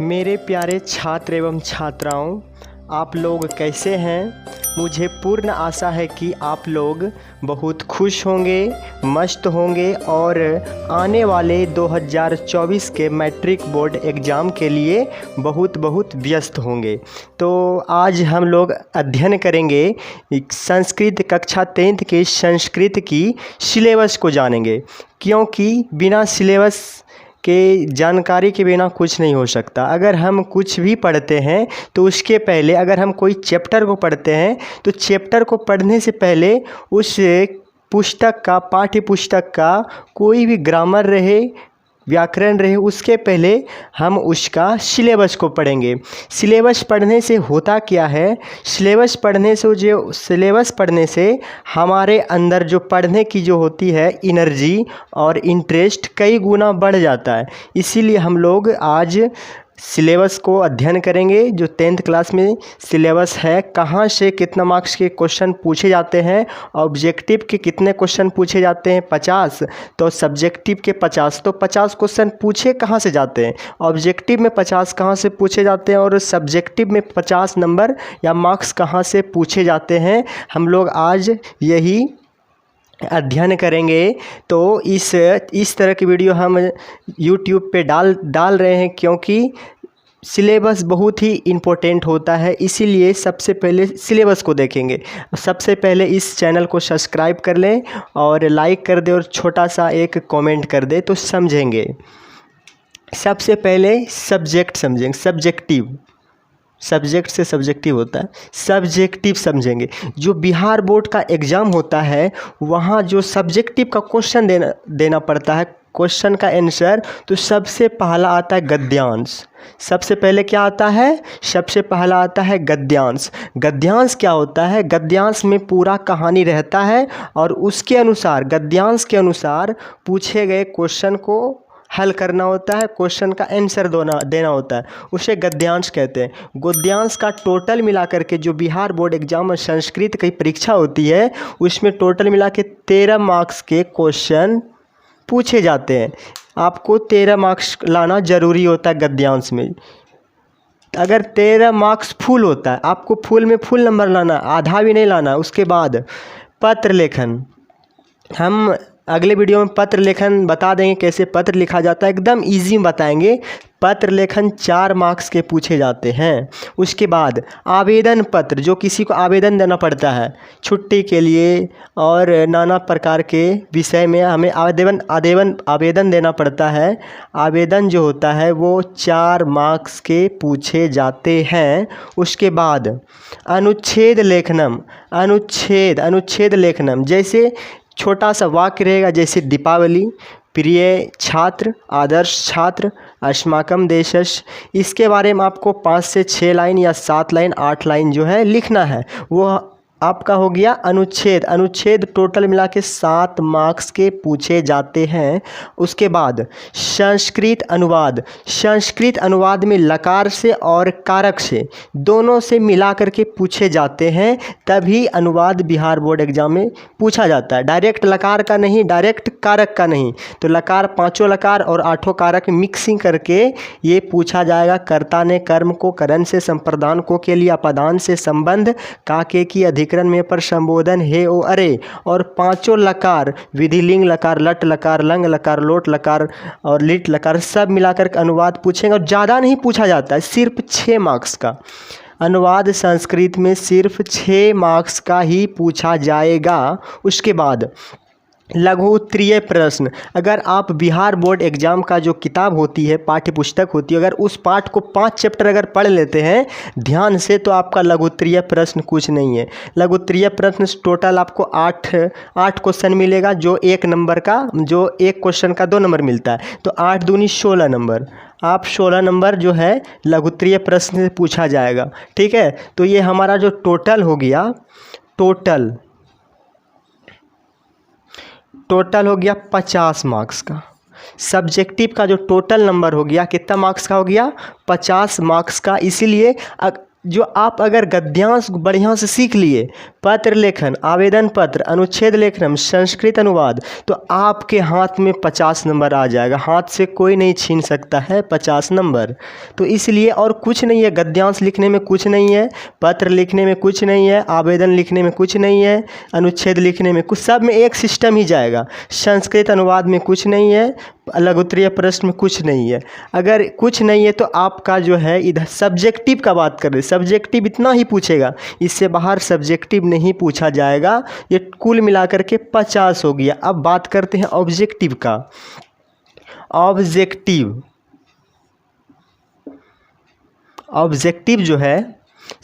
मेरे प्यारे छात्र एवं छात्राओं, आप लोग कैसे हैं। मुझे पूर्ण आशा है कि आप लोग बहुत खुश होंगे, मस्त होंगे और आने वाले 2024 के मैट्रिक बोर्ड एग्ज़ाम के लिए बहुत व्यस्त होंगे। तो आज हम लोग अध्ययन करेंगे संस्कृत कक्षा 10th के संस्कृत की सिलेबस को जानेंगे, क्योंकि बिना सिलेबस के जानकारी के बिना कुछ नहीं हो सकता। अगर हम कुछ भी पढ़ते हैं तो उसके पहले, अगर हम कोई चैप्टर को पढ़ते हैं तो चैप्टर को पढ़ने से पहले उस पुस्तक का, पाठ्य पुस्तक का कोई भी ग्रामर रहे, व्याकरण रहे, उसके पहले हम उसका सिलेबस को पढ़ेंगे। सिलेबस पढ़ने से होता क्या है, सिलेबस पढ़ने से हमारे अंदर जो पढ़ने की जो होती है एनर्जी और इंटरेस्ट कई गुना बढ़ जाता है। इसीलिए हम लोग आज सिलेबस को अध्ययन करेंगे। जो 10th क्लास में सिलेबस है, कहाँ से कितना मार्क्स के क्वेश्चन पूछे जाते हैं, ऑब्जेक्टिव के कितने क्वेश्चन पूछे जाते हैं 50, तो सब्जेक्टिव के 50, तो 50 क्वेश्चन पूछे कहाँ से जाते हैं, ऑब्जेक्टिव में 50 कहाँ से पूछे जाते हैं और सब्जेक्टिव में 50 नंबर या मार्क्स कहाँ से पूछे जाते हैं, हम लोग आज यही अध्ययन करेंगे। तो इस तरह की वीडियो हम YouTube पे डाल रहे हैं, क्योंकि सिलेबस बहुत ही इम्पोर्टेंट होता है। इसीलिए सबसे पहले सिलेबस को देखेंगे। सबसे पहले इस चैनल को सब्सक्राइब कर लें और लाइक कर दें और छोटा सा एक कमेंट कर दें तो समझेंगे। सबसे पहले सब्जेक्ट समझेंगे। सब्जेक्ट से सब्जेक्टिव होता है, सब्जेक्टिव समझेंगे। जो बिहार बोर्ड का एग्ज़ाम होता है वहाँ जो सब्जेक्टिव का क्वेश्चन देना पड़ता है, क्वेश्चन का आंसर, तो सबसे पहला आता है गद्यांश। सबसे पहले क्या आता है, सबसे पहला आता है गद्यांश। गद्यांश क्या होता है, गद्यांश में पूरा कहानी रहता है और उसके अनुसार, गद्यांश के अनुसार पूछे गए क्वेश्चन को हल करना होता है, क्वेश्चन का आंसर देना होता है, उसे गद्यांश कहते हैं। गद्यांश का टोटल मिला करके जो बिहार बोर्ड एग्जाम में संस्कृत की परीक्षा होती है उसमें टोटल मिला के 13 मार्क्स के क्वेश्चन पूछे जाते हैं। आपको 13 मार्क्स लाना ज़रूरी होता है गद्यांश में। अगर 13 मार्क्स फुल होता है, आपको फुल में फुल नंबर लाना, आधा भी नहीं लाना। उसके बाद पत्र लेखन, हम अगले वीडियो में पत्र लेखन बता देंगे कैसे पत्र लिखा जाता है, एकदम इजी बताएंगे। पत्र लेखन 4 मार्क्स के पूछे जाते हैं। उसके बाद आवेदन पत्र, जो किसी को आवेदन देना पड़ता है छुट्टी के लिए और नाना प्रकार के विषय में हमें आवेदन देना पड़ता है। आवेदन जो होता है वो 4 मार्क्स के पूछे जाते हैं। उसके बाद अनुच्छेद लेखनम, जैसे छोटा सा वाक्य रहेगा, जैसे दीपावली, प्रिय छात्र, आदर्श छात्र, अस्माकम देशस। इसके बारे में आपको 5 से 6 लाइन या 7 लाइन 8 लाइन जो है लिखना है। वो आपका हो गया अनुच्छेद टोटल मिला के 7 मार्क्स के पूछे जाते हैं। उसके बाद संस्कृत अनुवाद में लकार से और कारक से, दोनों से मिला करके पूछे जाते हैं, तभी अनुवाद बिहार बोर्ड एग्जाम में पूछा जाता है। डायरेक्ट लकार का नहीं, डायरेक्ट कारक का नहीं। तो लकार, 5 लकार और 8 कारक मिक्सिंग करके ये पूछा जाएगा। कर्ता ने कर्म को, करण से संप्रदान को के लिए, अपदान से संबंध, काके की अधिकरण में पर संबोधन, हे ओ अरे, और 5 लकार, विधिलिंग लकार, लट लकार, लंग लकार, लोट लकार और लिट लकार, सब मिलाकर अनुवाद पूछेंगे। और ज़्यादा नहीं पूछा जाता है, सिर्फ 6 मार्क्स का अनुवाद संस्कृत में सिर्फ 6 मार्क्स का ही पूछा जाएगा। उसके बाद लघु उत्तरीय प्रश्न, अगर आप बिहार बोर्ड एग्जाम का जो किताब होती है, पाठ्य पुस्तक होती है, अगर उस पाठ को 5 चैप्टर अगर पढ़ लेते हैं ध्यान से, तो आपका लघु उत्तरीय प्रश्न कुछ नहीं है। लघु उत्तरीय प्रश्न टोटल आपको 8 क्वेश्चन मिलेगा, जो 1 नंबर का, जो एक क्वेश्चन का 2 नंबर मिलता है, तो 8 दूनी 16 नंबर। आप 16 नंबर जो है लघु उत्तरीय प्रश्न से पूछा जाएगा। ठीक है, तो ये हमारा जो टोटल हो गया, टोटल हो गया 50 मार्क्स का। सब्जेक्टिव का जो टोटल नंबर हो गया, कितना मार्क्स का हो गया, 50 मार्क्स का। इसीलिए जो आप अगर गद्यांश बढ़िया से सीख लिए, पत्र लेखन, आवेदन पत्र, अनुच्छेद लेखन, संस्कृत अनुवाद, तो आपके हाथ में 50 नंबर आ जाएगा। हाथ से कोई नहीं छीन सकता है 50 नंबर। तो इसलिए और कुछ नहीं है, गद्यांश लिखने में कुछ नहीं है, पत्र लिखने में कुछ नहीं है, आवेदन लिखने में कुछ नहीं है, अनुच्छेद लिखने में कुछ, सब में एक सिस्टम ही जाएगा। संस्कृत अनुवाद में कुछ नहीं है, लघुत्तरीय प्रश्न में कुछ नहीं है। अगर कुछ नहीं है तो आपका जो है इधर सब्जेक्टिव का बात कर रहे, सब्जेक्टिव इतना ही पूछेगा, इससे बाहर सब्जेक्टिव नहीं पूछा जाएगा। ये कुल मिलाकर के 50 हो गया। अब बात करते हैं ऑब्जेक्टिव का। ऑब्जेक्टिव जो है,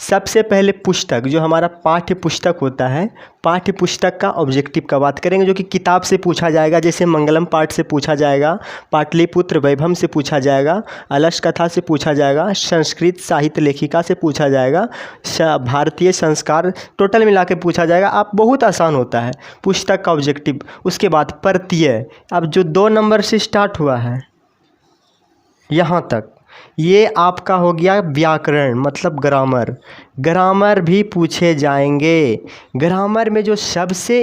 सबसे पहले पुस्तक, जो हमारा पाठ्य पुस्तक होता है, पाठ्य पुस्तक का ऑब्जेक्टिव का बात करेंगे, जो कि किताब से पूछा जाएगा। जैसे मंगलम पाठ से पूछा जाएगा, पाटलिपुत्र वैभव से पूछा जाएगा, अलस कथा से पूछा जाएगा, संस्कृत साहित्य लेखिका से पूछा जाएगा, भारतीय संस्कार, टोटल मिला के पूछा जाएगा। आप बहुत आसान होता है पुस्तक का ऑब्जेक्टिव। उसके बाद प्रत्यय, अब जो 2 नंबर से स्टार्ट हुआ है यहाँ तक, ये आपका हो गया व्याकरण, मतलब ग्रामर। ग्रामर भी पूछे जाएंगे। ग्रामर में जो सबसे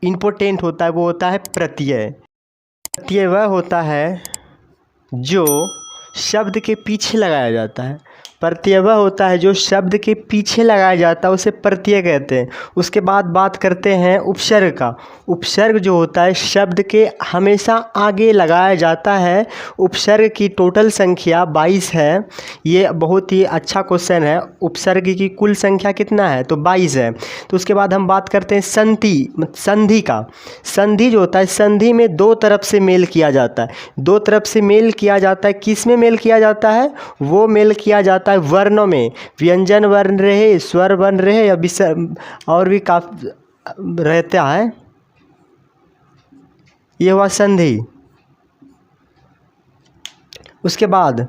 इम्पोर्टेंट होता है वो होता है प्रत्यय। प्रत्यय वह होता है जो शब्द के पीछे लगाया जाता है। प्रत्यय वह होता है जो शब्द के पीछे लगाया जाता है, उसे प्रत्यय कहते हैं। उसके बाद बात करते हैं उपसर्ग का। उपसर्ग जो होता है शब्द के हमेशा आगे लगाया जाता है। उपसर्ग की टोटल संख्या 22 है। ये बहुत ही अच्छा क्वेश्चन है। उपसर्ग की कुल संख्या कितना है, तो 22 है। तो उसके बाद हम बात करते हैं संधि का। संधि जो होता है, संधि में 2 तरफ से मेल किया जाता है। 2 तरफ से मेल किया जाता है। किस में मेल किया जाता है, वो मेल किया जाता है वर्णों में। व्यंजन वर्ण रहे, स्वर वर्ण रहे, या और भी काफी रहता है। ये हुआ संधि। उसके बाद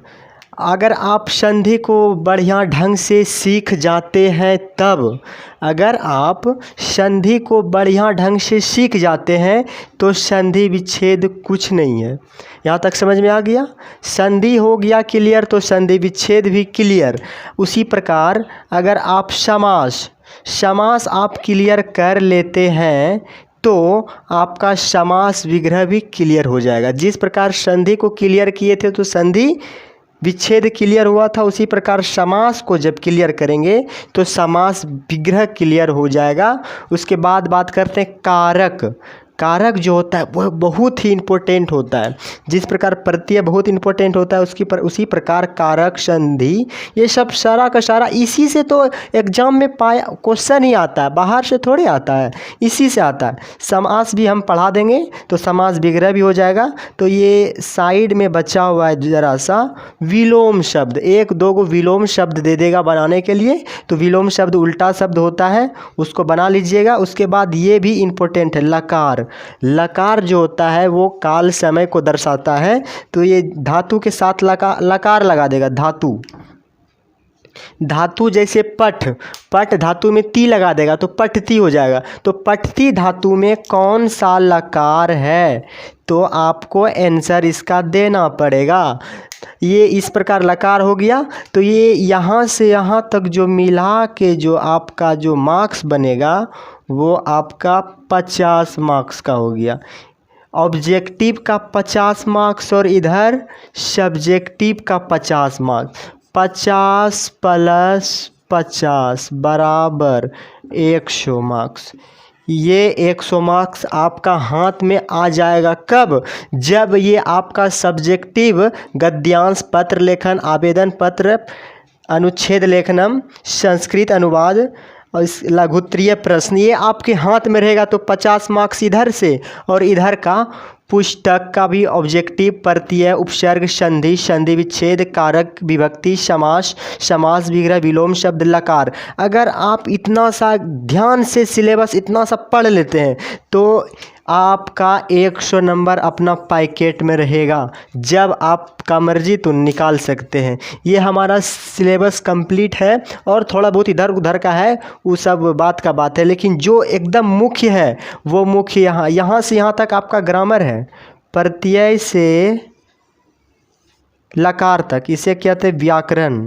अगर आप संधि को बढ़िया ढंग से सीख जाते हैं तब, अगर आप संधि को बढ़िया ढंग से सीख जाते हैं तो संधि विच्छेद कुछ नहीं है। यहाँ तक समझ में आ गया। संधि हो गया क्लियर तो संधि विच्छेद भी क्लियर। उसी प्रकार अगर आप समास आप क्लियर कर लेते हैं तो आपका समास विग्रह भी क्लियर हो जाएगा। जिस प्रकार संधि को क्लियर किए थे तो संधि विच्छेद क्लियर हुआ था, उसी प्रकार समास को जब क्लियर करेंगे तो समास विग्रह क्लियर हो जाएगा। उसके बाद बात करते हैं कारक। कारक जो होता है वह बहुत ही इम्पोर्टेंट होता है। जिस प्रकार प्रत्यय बहुत इम्पोर्टेंट होता है उसी प्रकार कारक, संधि, ये सब सारा का सारा इसी से तो एग्जाम में क्वेश्चन ही आता है, बाहर से थोड़े आता है, इसी से आता है। समास भी हम पढ़ा देंगे तो समास विग्रह भी हो जाएगा। तो ये साइड में बचा हुआ है जरा सा विलोम शब्द, 1-2 को विलोम शब्द दे देगा बनाने के लिए। तो विलोम शब्द उल्टा शब्द होता है, उसको बना लीजिएगा। उसके बाद ये भी इम्पोर्टेंट है लकार। लकार जो होता है वो काल समय को दर्शाता है। तो ये धातु के साथ लकार लगा देगा। धातु जैसे पट धातु में ती लगा देगा तो पठती हो जाएगा। तो पठती धातु में कौन सा लकार है, तो आपको आंसर इसका देना पड़ेगा। ये इस प्रकार लकार हो गया। तो ये यहाँ से यहाँ तक जो मिला के जो आपका जो मार्क्स बनेगा वो आपका 50 मार्क्स का हो गया। ऑब्जेक्टिव का 50 मार्क्स और इधर सब्जेक्टिव का 50 मार्क्स। 50 + 50 बराबर 100 मार्क्स। ये 100 मार्क्स आपका हाथ में आ जाएगा। कब, जब ये आपका सब्जेक्टिव गद्यांश, पत्र लेखन, आवेदन पत्र, अनुच्छेद लेखनम, संस्कृत अनुवाद और इस लघुत्तरीय प्रश्न ये आपके हाथ में रहेगा। तो 50 मार्क्स इधर से, और इधर का पुस्तक का भी ऑब्जेक्टिव, प्रत्यय, उपसर्ग, संधि, संधि विच्छेद, कारक, विभक्ति, समास विग्रह, विलोम शब्द, लकार। अगर आप इतना सा ध्यान से सिलेबस इतना सा पढ़ लेते हैं तो आपका 100 नंबर अपना पैकेट में रहेगा। जब आपका मर्जी तो निकाल सकते हैं। ये हमारा सिलेबस कंप्लीट है, और थोड़ा बहुत इधर उधर का है, वो सब बात का बात है। लेकिन जो एकदम मुख्य है वो मुख्य यहाँ से यहाँ तक आपका ग्रामर है। प्रत्यय से लकार तक इसे कहते हैं व्याकरण।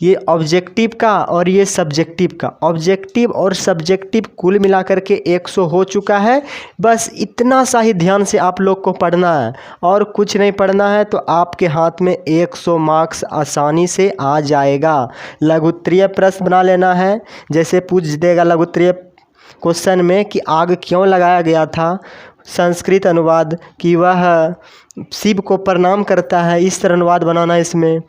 ये ऑब्जेक्टिव का और ये सब्जेक्टिव का। ऑब्जेक्टिव और सब्जेक्टिव कुल मिलाकर के 100 हो चुका है। बस इतना सा ही ध्यान से आप लोग को पढ़ना है और कुछ नहीं पढ़ना है, तो आपके हाथ में 100 मार्क्स आसानी से आ जाएगा। लघुत्तरीय प्रश्न बना लेना है, जैसे पूछ देगा लघुत्तरीय क्वेश्चन में कि आग क्यों लगाया गया था, संस्कृत अनुवाद कि वह शिव को प्रणाम करता है, इस तरह अनुवाद बनाना है। इसमें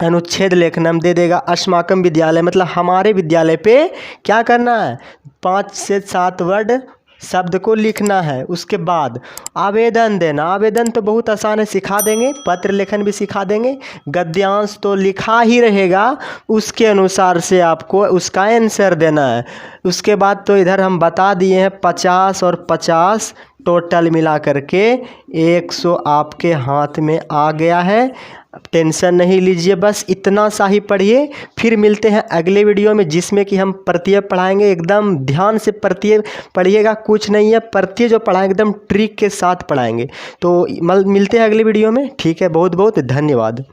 अनुच्छेद लेखनम दे देगा, अस्माकम विद्यालय मतलब हमारे विद्यालय पे क्या करना है, 5 से 7 वर्ड शब्द को लिखना है। उसके बाद आवेदन देना। आवेदन तो बहुत आसान है, सिखा देंगे। पत्र लेखन भी सिखा देंगे। गद्यांश तो लिखा ही रहेगा, उसके अनुसार से आपको उसका आंसर देना है। उसके बाद तो इधर हम बता दिए हैं 50 और 50 टोटल मिला करके 100 आपके हाथ में आ गया है। टेंशन नहीं लीजिए, बस इतना सा ही पढ़िए। फिर मिलते हैं अगले वीडियो में, जिसमें कि हम प्रत्यय पढ़ाएंगे। एकदम ध्यान से प्रत्यय पढ़िएगा, कुछ नहीं है, प्रत्यय जो पढ़ाएंगे एकदम ट्रिक के साथ पढ़ाएंगे। तो मिलते हैं अगले वीडियो में। ठीक है, बहुत बहुत धन्यवाद।